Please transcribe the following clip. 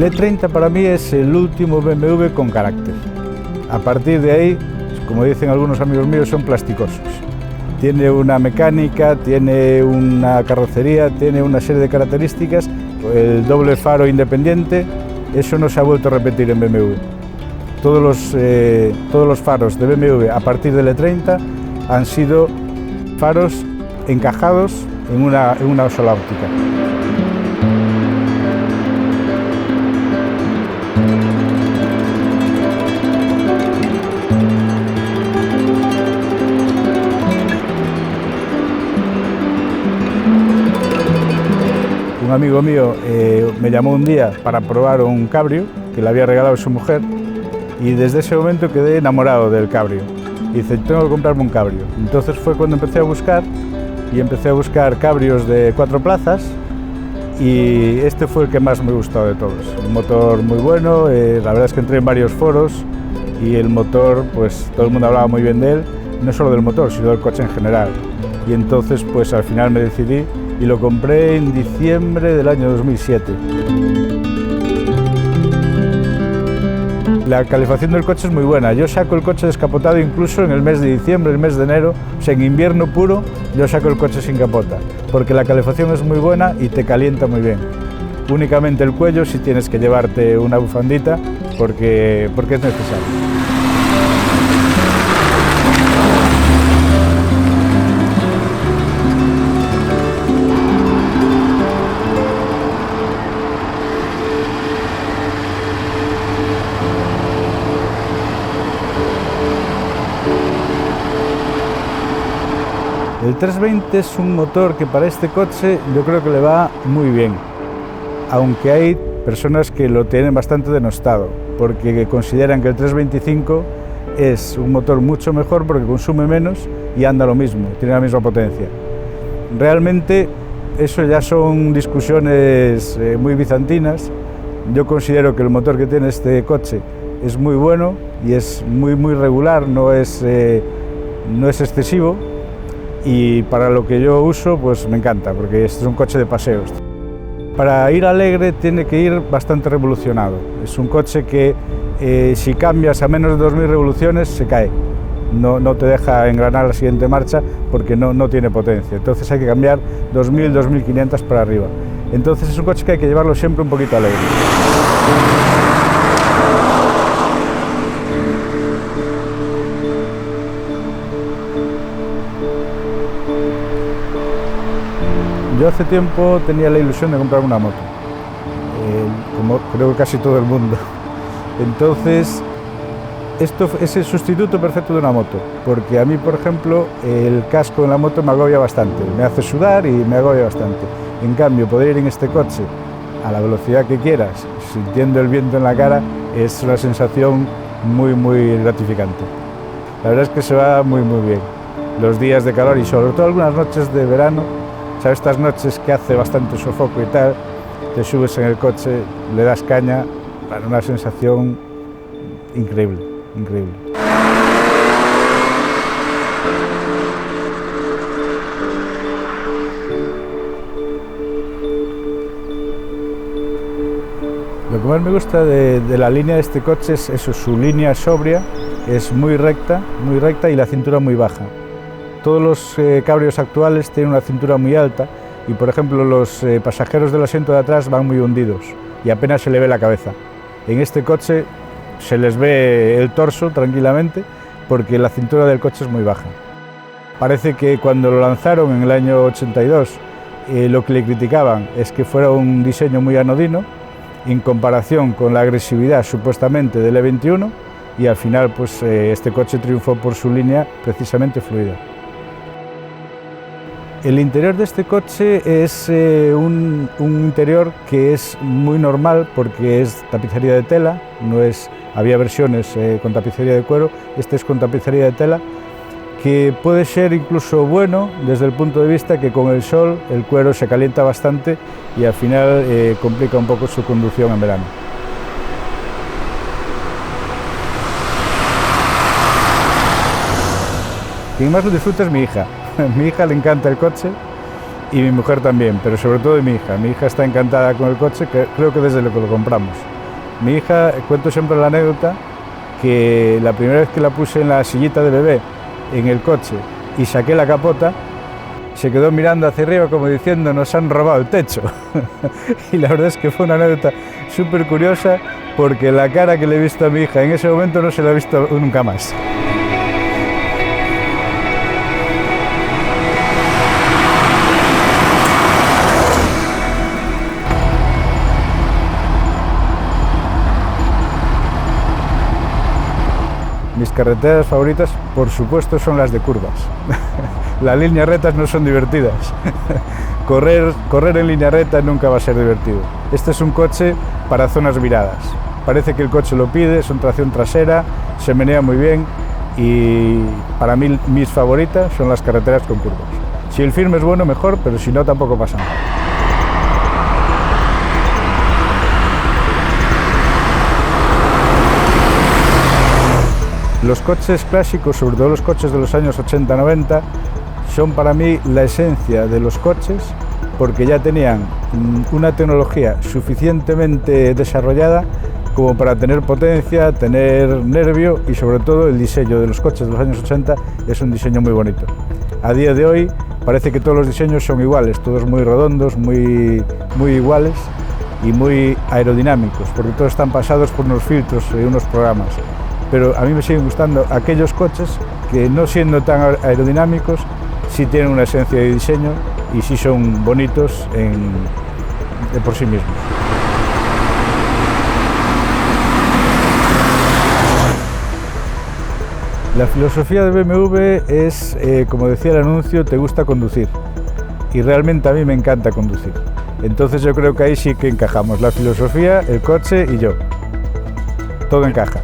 E30 para mí es el último BMW con carácter. A partir de ahí, como dicen algunos amigos míos, son plasticosos. Tiene una mecánica, tiene una carrocería, tiene una serie de características. El doble faro independiente, eso no se ha vuelto a repetir en BMW. Todos los faros de BMW a partir del E30 han sido faros encajados en una sola óptica. Un amigo mío me llamó un día para probar un cabrio que le había regalado su mujer y desde ese momento quedé enamorado del cabrio. Y dice, tengo que comprarme un cabrio. Entonces fue cuando empecé a buscar cabrios de 4 plazas y este fue el que más me gustó de todos. Un motor muy bueno, la verdad es que entré en varios foros y el motor, pues todo el mundo hablaba muy bien de él, no solo del motor, sino del coche en general. Y entonces pues al final me decidí y lo compré en diciembre del año 2007. La calefacción del coche es muy buena. Yo saco el coche descapotado incluso en el mes de diciembre, el mes de enero, o sea, en invierno puro, yo saco el coche sin capota, porque la calefacción es muy buena y te calienta muy bien. Únicamente el cuello si tienes que llevarte una bufandita, porque es necesario. El 320 es un motor que para este coche yo creo que le va muy bien, aunque hay personas que lo tienen bastante denostado, porque consideran que el 325 es un motor mucho mejor porque consume menos y anda lo mismo, tiene la misma potencia. Realmente eso ya son discusiones muy bizantinas. Yo considero que el motor que tiene este coche es muy bueno y es muy regular, no es excesivo. Y para lo que yo uso, pues me encanta, porque este es un coche de paseos. Para ir alegre tiene que ir bastante revolucionado. Es un coche que si cambias a menos de 2000 revoluciones se cae. No te deja engranar la siguiente marcha porque no tiene potencia. Entonces hay que cambiar 2000, 2500 para arriba. Entonces es un coche que hay que llevarlo siempre un poquito alegre. Yo hace tiempo tenía la ilusión de comprar una moto, como creo que casi todo el mundo. Entonces, esto es el sustituto perfecto de una moto, porque a mí, por ejemplo, el casco en la moto me agobia bastante, me hace sudar y me agobia bastante. En cambio, poder ir en este coche a la velocidad que quieras, sintiendo el viento en la cara, es una sensación muy gratificante. La verdad es que se va muy bien. Los días de calor y sobre todo algunas noches de verano, ¿sabes? Estas noches que hace bastante sofoco y tal, te subes en el coche, le das caña, para una sensación increíble. Lo que más me gusta de la línea de este coche es eso, su línea sobria, es muy recta y la cintura muy baja. Todos los cabrios actuales tienen una cintura muy alta y, por ejemplo, los pasajeros del asiento de atrás van muy hundidos y apenas se le ve la cabeza. En este coche se les ve el torso tranquilamente porque la cintura del coche es muy baja. Parece que cuando lo lanzaron en el año 82 lo que le criticaban es que fuera un diseño muy anodino en comparación con la agresividad supuestamente del E21 y al final pues, este coche triunfó por su línea precisamente fluida. El interior de este coche es un interior que es muy normal porque es tapicería de tela, había versiones con tapicería de cuero, este es con tapicería de tela, que puede ser incluso bueno desde el punto de vista que con el sol el cuero se calienta bastante y al final complica un poco su conducción en verano. Quien más lo disfruta es mi hija. A mi hija le encanta el coche y mi mujer también, pero sobre todo mi hija. Mi hija está encantada con el coche, creo que desde lo que lo compramos. Mi hija, cuento siempre la anécdota, que la primera vez que la puse en la sillita de bebé en el coche y saqué la capota, se quedó mirando hacia arriba como diciendo nos han robado el techo. Y la verdad es que fue una anécdota súper curiosa porque la cara que le he visto a mi hija en ese momento no se la he visto nunca más. Mis carreteras favoritas, por supuesto, son las de curvas. Las líneas rectas no son divertidas. Correr en línea recta nunca va a ser divertido. Este es un coche para zonas viradas. Parece que el coche lo pide, son tracción trasera, se menea muy bien y para mí mis favoritas son las carreteras con curvas. Si el firme es bueno, mejor, pero si no, tampoco pasa nada. Los coches clásicos, sobre todo los coches de los años 80-90, son para mí la esencia de los coches porque ya tenían una tecnología suficientemente desarrollada como para tener potencia, tener nervio y sobre todo el diseño de los coches de los años 80 es un diseño muy bonito. A día de hoy parece que todos los diseños son iguales, todos muy redondos, muy iguales y muy aerodinámicos, porque todos están pasados por unos filtros y unos programas. Pero a mí me siguen gustando aquellos coches que, no siendo tan aerodinámicos, sí tienen una esencia de diseño y sí son bonitos por sí mismos. La filosofía de BMW es, como decía el anuncio, te gusta conducir. Y realmente a mí me encanta conducir. Entonces yo creo que ahí sí que encajamos, la filosofía, el coche y yo. Todo encaja.